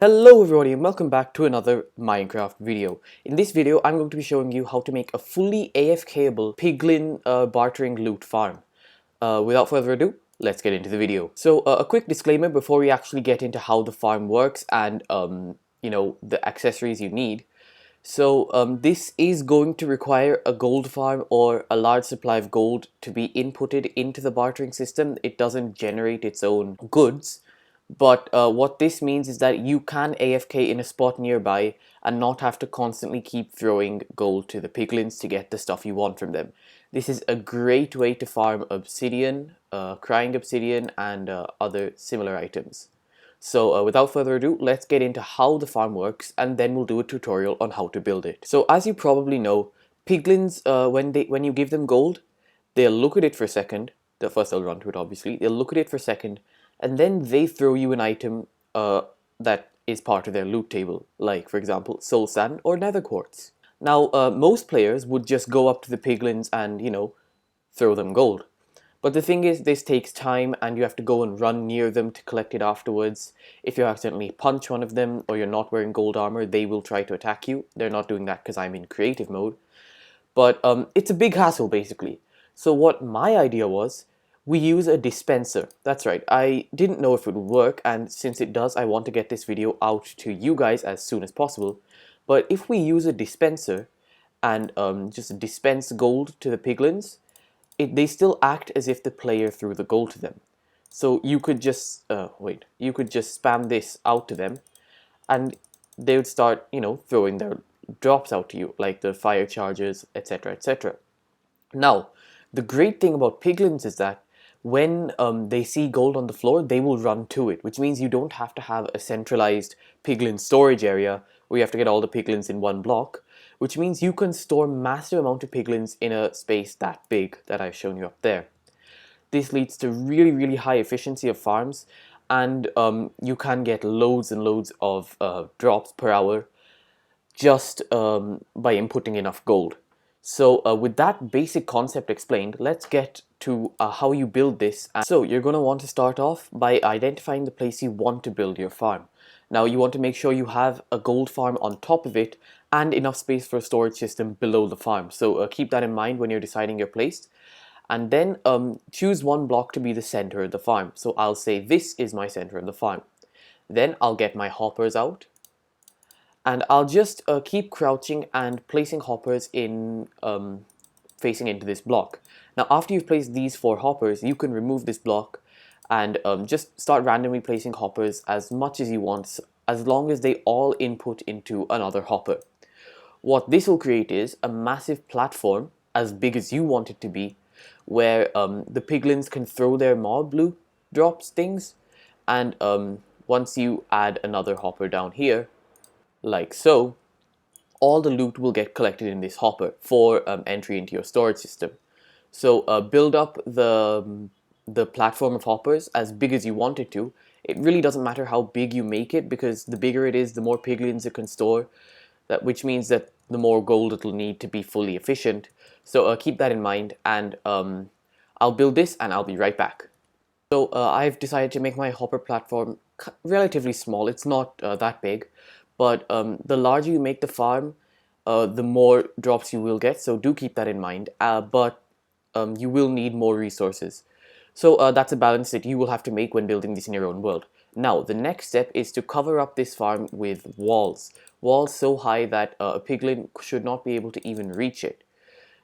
Hello everybody and welcome back to another Minecraft video. In this video I'm going to be showing you how to make a fully AFKable piglin bartering loot farm. Without further ado, let's get into the video. So a quick disclaimer before we actually get into how the farm works and the accessories you need. So this is going to require a gold farm or a large supply of gold to be inputted into the bartering system. It doesn't generate its own goods. But what this means is that you can AFK in a spot nearby and not have to constantly keep throwing gold to the piglins to get the stuff you want from them. This is a great way to farm obsidian, crying obsidian, and other similar items. So without further ado, let's get into how the farm works and then we'll do a tutorial on how to build it. So as you probably know, piglins, when you give them gold, they'll look at it for a second. First they'll run to it obviously. They'll look at it for a second and then they throw you an item that is part of their loot table, like for example soul sand or nether quartz. Now most players would just go up to the piglins and throw them gold, but the thing is this takes time and you have to go and run near them to collect it afterwards. If you accidentally punch one of them or you're not wearing gold armor, they will try to attack you. They're not doing that because I'm in creative mode, but it's a big hassle basically. So what my idea was, we use a dispenser. That's right, I didn't know if it would work, and since it does, I want to get this video out to you guys as soon as possible. But if we use a dispenser and just dispense gold to the piglins, they still act as if the player threw the gold to them. So you could just you could just spam this out to them and they would start throwing their drops out to you, like the fire charges, etc, etc. Now the great thing about piglins is that when they see gold on the floor, they will run to it, which means you don't have to have a centralized piglin storage area where you have to get all the piglins in one block, which means you can store massive amount of piglins in a space that big that I've shown you up there. This leads to really high efficiency of farms, and you can get loads and loads of drops per hour just by inputting enough gold. So with that basic concept explained, let's get to how you build this. So you're going to want to start off by identifying the place you want to build your farm. Now you want to make sure you have a gold farm on top of it and enough space for a storage system below the farm. So keep that in mind when you're deciding your place. And then choose one block to be the center of the farm. So I'll say this is my center of the farm. Then I'll get my hoppers out. And I'll just keep crouching and placing hoppers in facing into this block. Now after you've placed these 4 hoppers, you can remove this block and just start randomly placing hoppers as much as you want, as long as they all input into another hopper. What this will create is a massive platform as big as you want it to be, where the piglins can throw their mob loot drops things, and once you add another hopper down here, like so, all the loot will get collected in this hopper for entry into your storage system. So build up the platform of hoppers as big as you want it to. It really doesn't matter how big you make it, because the bigger it is, the more piglins it can store, which means that the more gold it'll need to be fully efficient. So keep that in mind, and I'll build this and I'll be right back. So I've decided to make my hopper platform relatively small. It's not that big, but the larger you make the farm, the more drops you will get, so do keep that in mind, but you will need more resources. So that's a balance that you will have to make when building this in your own world. Now the next step is to cover up this farm with walls. Walls so high that a piglin should not be able to even reach it.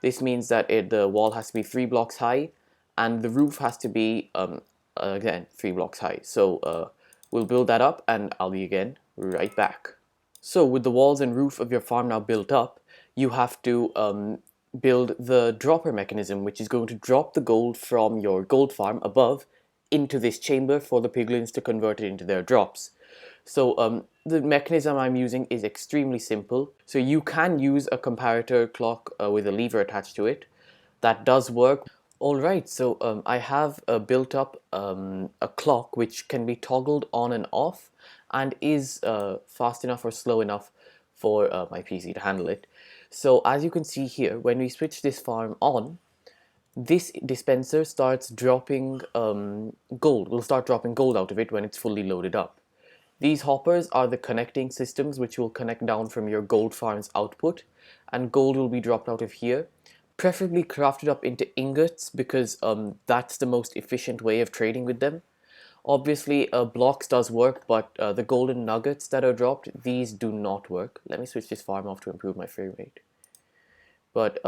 This means that the wall has to be 3 blocks high, and the roof has to be again 3 blocks high. So we'll build that up and I'll be again right back. So with the walls and roof of your farm now built up, you have to build the dropper mechanism, which is going to drop the gold from your gold farm above into this chamber for the piglins to convert it into their drops. So the mechanism I'm using is extremely simple. So you can use a comparator clock with a lever attached to it. That does work. Alright, so I have built up a clock which can be toggled on and off, and is fast enough or slow enough for my PC to handle it. So as you can see here, when we switch this farm on, this dispenser starts dropping gold. We'll start dropping gold out of it when it's fully loaded up. These hoppers are the connecting systems which will connect down from your gold farm's output, and gold will be dropped out of here, preferably crafted up into ingots because that's the most efficient way of trading with them. Obviously, blocks does work, but the golden nuggets that are dropped, these do not work. Let me switch this farm off to improve my frame rate. But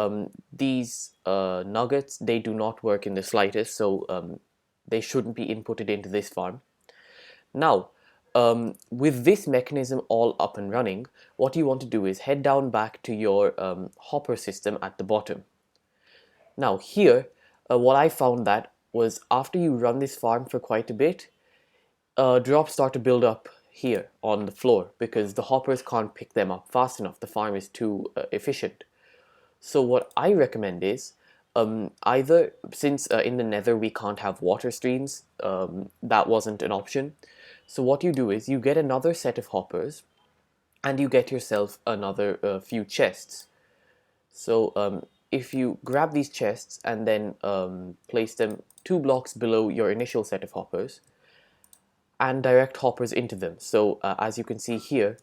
these nuggets, they do not work in the slightest, so they shouldn't be inputted into this farm. Now, with this mechanism all up and running, what you want to do is head down back to your hopper system at the bottom. Now here, what I found that was after you run this farm for quite a bit, drops start to build up here on the floor because the hoppers can't pick them up fast enough. The farm is too efficient. So what I recommend is either, since in the nether we can't have water streams, that wasn't an option. So what you do is you get another set of hoppers and you get yourself another few chests. So if you grab these chests and then place them 2 blocks below your initial set of hoppers and direct hoppers into them. So as you can see here,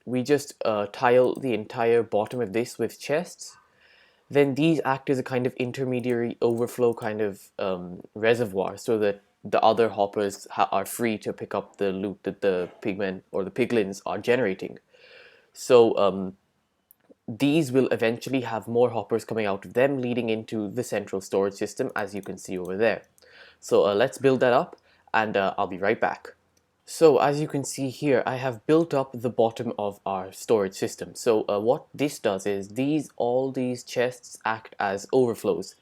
we just tile the entire bottom of this with chests. Then these act as a kind of intermediary overflow kind of reservoir so that the other hoppers are free to pick up the loot that the pigmen or the piglins are generating. So these will eventually have more hoppers coming out of them, leading into the central storage system, as you can see over there. So let's build that up, and I'll be right back. So as you can see here, I have built up the bottom of our storage system. So what this does is all these chests act as overflows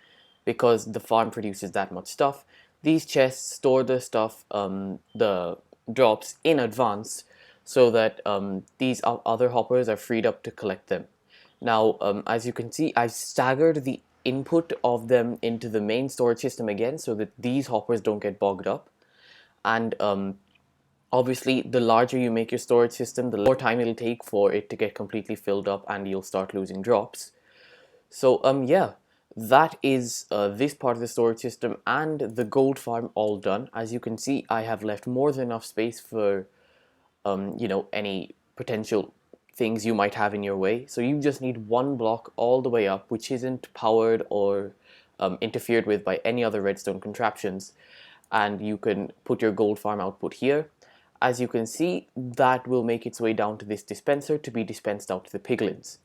because the farm produces that much stuff. These chests store the stuff, the drops in advance so that these other hoppers are freed up to collect them. Now, as you can see, I've staggered the input of them into the main storage system again so that these hoppers don't get bogged up. And obviously, the larger you make your storage system, the more time it'll take for it to get completely filled up and you'll start losing drops. So, yeah, that is this part of the storage system and the gold farm all done. As you can see, I have left more than enough space for, you know, any potential things you might have in your way. So you just need 1 block all the way up, which isn't powered or interfered with by any other redstone contraptions. And you can put your gold farm output here. As you can see, that will make its way down to this dispenser to be dispensed out to the piglins.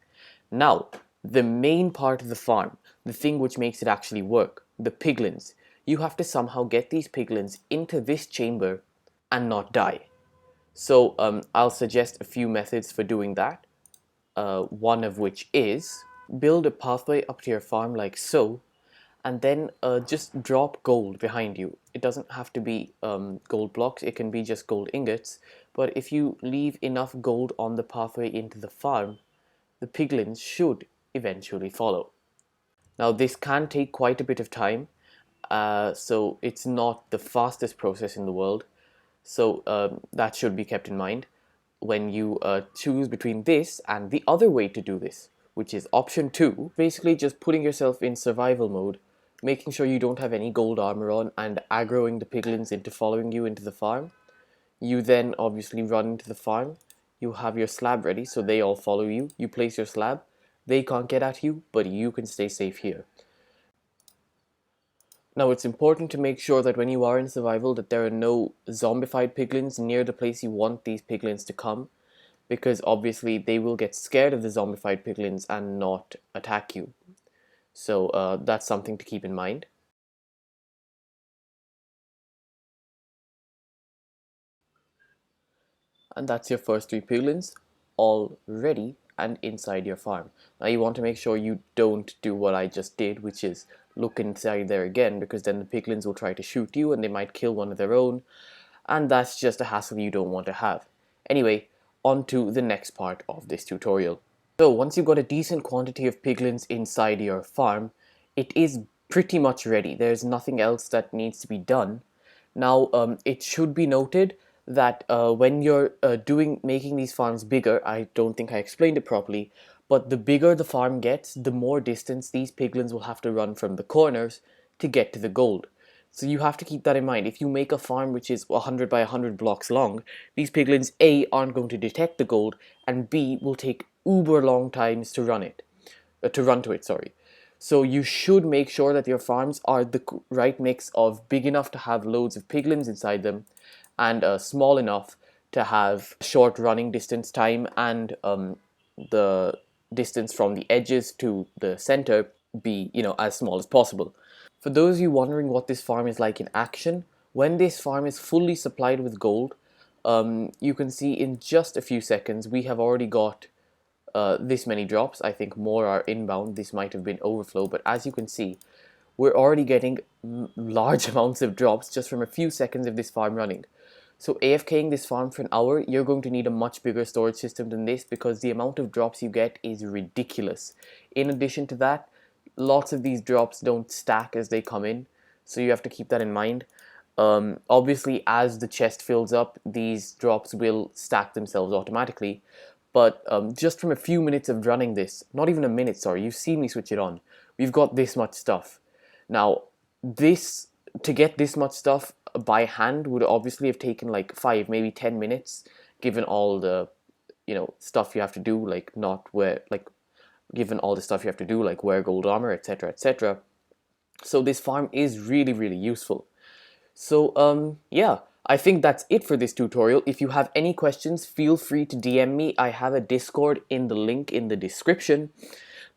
Now, the main part of the farm, the thing which makes it actually work, the piglins. You have to somehow get these piglins into this chamber and not die. So I'll suggest a few methods for doing that. One of which is build a pathway up to your farm like so, and then just drop gold behind you. It doesn't have to be gold blocks, it can be just gold ingots, but if you leave enough gold on the pathway into the farm, the piglins should eventually follow. Now this can take quite a bit of time, so it's not the fastest process in the world, so that should be kept in mind when you choose between this and the other way to do this, which is option 2, basically just putting yourself in survival mode, making sure you don't have any gold armor on and aggroing the piglins into following you into the farm. You then obviously run into the farm, you have your slab ready so they all follow you, you place your slab, they can't get at you, but you can stay safe here. Now it's important to make sure that when you are in survival that there are no zombified piglins near the place you want these piglins to come, because obviously they will get scared of the zombified piglins and not attack you. So that's something to keep in mind. And that's your first 3 piglins all ready and inside your farm. Now you want to make sure you don't do what I just did, which is look inside there again, because then the piglins will try to shoot you and they might kill one of their own, and that's just a hassle you don't want to have. Anyway, on to the next part of this tutorial. So once you've got a decent quantity of piglins inside your farm, it is pretty much ready. There's nothing else that needs to be done. Now it should be noted that when you're making these farms bigger, I don't think I explained it properly, but the bigger the farm gets, the more distance these piglins will have to run from the corners to get to the gold. So you have to keep that in mind. If you make a farm which is 100 by 100 blocks long, these piglins A aren't going to detect the gold, and B will take uber long times to run to it, sorry. So you should make sure that your farms are the right mix of big enough to have loads of piglins inside them, and small enough to have short running distance time, and the distance from the edges to the center be, as small as possible. For those of you wondering what this farm is like in action, when this farm is fully supplied with gold, you can see in just a few seconds we have already got this many drops. I think more are inbound. This might have been overflow, but as you can see, we're already getting large amounts of drops just from a few seconds of this farm running. So AFKing this farm for an hour, you're going to need a much bigger storage system than this, because the amount of drops you get is ridiculous. In addition to that, lots of these drops don't stack as they come in, so you have to keep that in mind. Obviously, as the chest fills up, these drops will stack themselves automatically, but just from a few minutes of running this, not even a minute, sorry, you've seen me switch it on, we've got this much stuff. Now, to get this much stuff by hand would obviously have taken like 5, maybe 10 minutes, given all the, stuff you have to do, given all the stuff you have to do, like wear gold armor, etc., etc. So this farm is really, really useful. So, yeah, I think that's it for this tutorial. If you have any questions, feel free to DM me. I have a Discord in the link in the description.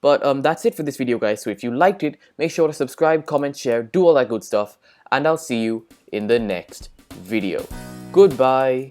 But that's it for this video, guys. So if you liked it, make sure to subscribe, comment, share, do all that good stuff, and I'll see you in the next video. Goodbye.